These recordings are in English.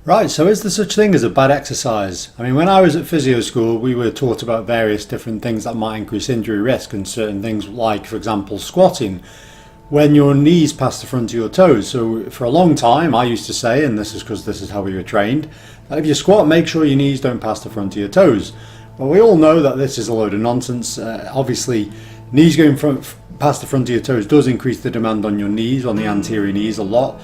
Right, so is there such thing as a bad exercise? I mean, when I was at physio school, we were taught about various different things that might increase injury risk, and certain things like, for example, squatting, when your knees pass the front of your toes. So for a long time, I used to say, and this is because this is how we were trained, that if you squat, make sure your knees don't pass the front of your toes. Well, we all know that this is a load of nonsense. Obviously, knees going past the front of your toes does increase the demand on your knees, on the anterior knees a lot.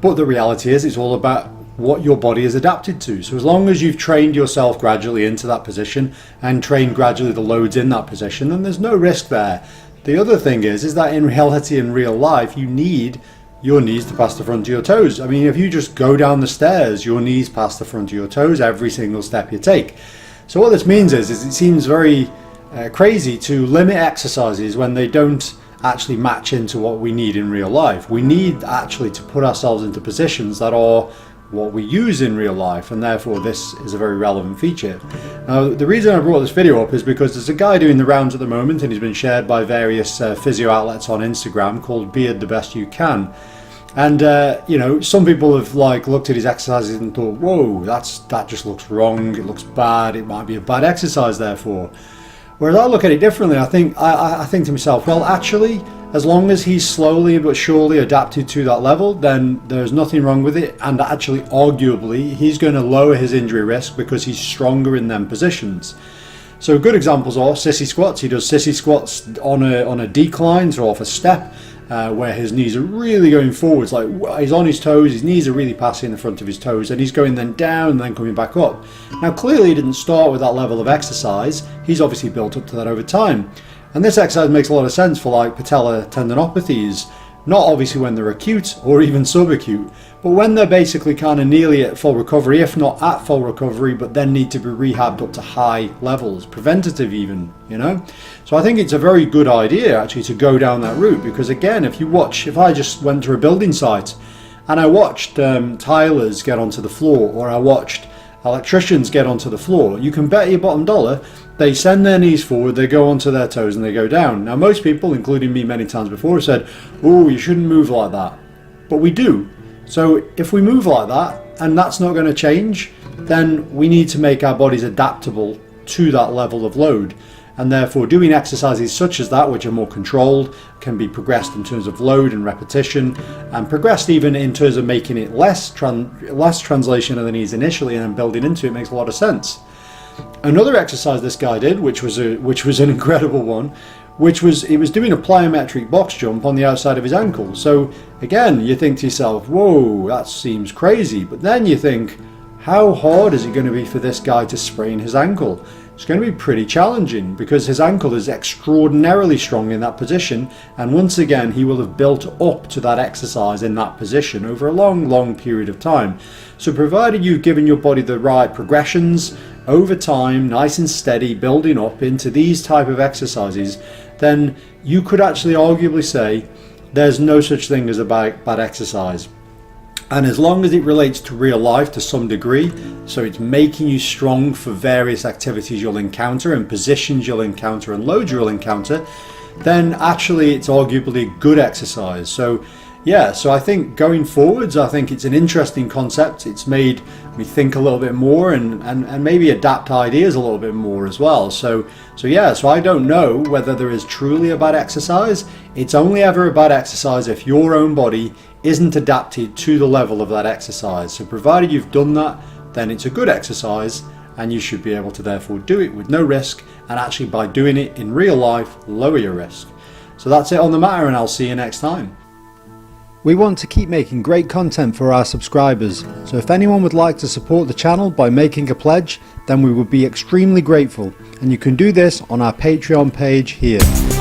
But the reality is, it's all about what your body is adapted to. So as long as you've trained yourself gradually into that position and trained gradually the loads in that position, then there's no risk there. The other thing is that in reality, in real life, you need your knees to pass the front of your toes. I mean, if you just go down the stairs, your knees pass the front of your toes every single step you take. So what this means is it seems very crazy to limit exercises when they don't actually match into what we need in real life. We need actually to put ourselves into positions that are what we use in real life, and therefore this is a very relevant feature. Now, the reason I brought this video up is because there's a guy doing the rounds at the moment, and he's been shared by various physio outlets on Instagram, called Beard the Best You Can. And you know, some people have looked at his exercises and thought, whoa, that just looks wrong, it looks bad, it might be a bad exercise therefore. Whereas I look at it differently. I think to myself, well, actually, as long as he's slowly but surely adapted to that level, then there's nothing wrong with it. And actually, arguably, he's going to lower his injury risk because he's stronger in them positions. So good examples are sissy squats. He does sissy squats on a decline, so off a step, where his knees are really going forwards, like he's on his toes, his knees are really passing the front of his toes, and he's going then down and then coming back up. Now clearly he didn't start with that level of exercise, he's obviously built up to that over time. And this exercise makes a lot of sense for like patella tendinopathies, not obviously when they're acute or even subacute, but when they're basically kind of nearly at full recovery, if not at full recovery, but then need to be rehabbed up to high levels, preventative even, you know. So I think it's a very good idea actually to go down that route, because again, if I just went to a building site and I watched tilers get onto the floor, or I watched electricians get onto the floor, you can bet your bottom dollar they send their knees forward, they go onto their toes and they go down. Now most people, including me many times before, have said, oh, you shouldn't move like that. But we do. So if we move like that and that's not going to change, then we need to make our bodies adaptable to that level of load. And therefore doing exercises such as that, which are more controlled, can be progressed in terms of load and repetition, and progressed even in terms of making it less translation of the knees initially and then building into it, makes a lot of sense. Another exercise this guy did, which was an incredible one, he was doing a plyometric box jump on the outside of his ankle. So again, you think to yourself, whoa, that seems crazy. But then you think, how hard is it going to be for this guy to sprain his ankle? It's going to be pretty challenging, because his ankle is extraordinarily strong in that position, and once again he will have built up to that exercise in that position over a long period of time. So provided you've given your body the right progressions over time, nice and steady, building up into these type of exercises, then you could actually arguably say there's no such thing as a bad exercise. And as long as it relates to real life to some degree, so it's making you strong for various activities you'll encounter and positions you'll encounter and loads you'll encounter, then actually it's arguably a good exercise. So yeah, so I think going forwards, I think it's an interesting concept. It's made me think a little bit more and maybe adapt ideas a little bit more as well. So I don't know whether there is truly a bad exercise. It's only ever a bad exercise if your own body isn't adapted to the level of that exercise. So provided you've done that, then it's a good exercise, and you should be able to therefore do it with no risk, and actually by doing it in real life, lower your risk. So that's it on the matter, and I'll see you next time. We want to keep making great content for our subscribers, so if anyone would like to support the channel by making a pledge, then we would be extremely grateful, and you can do this on our Patreon page here.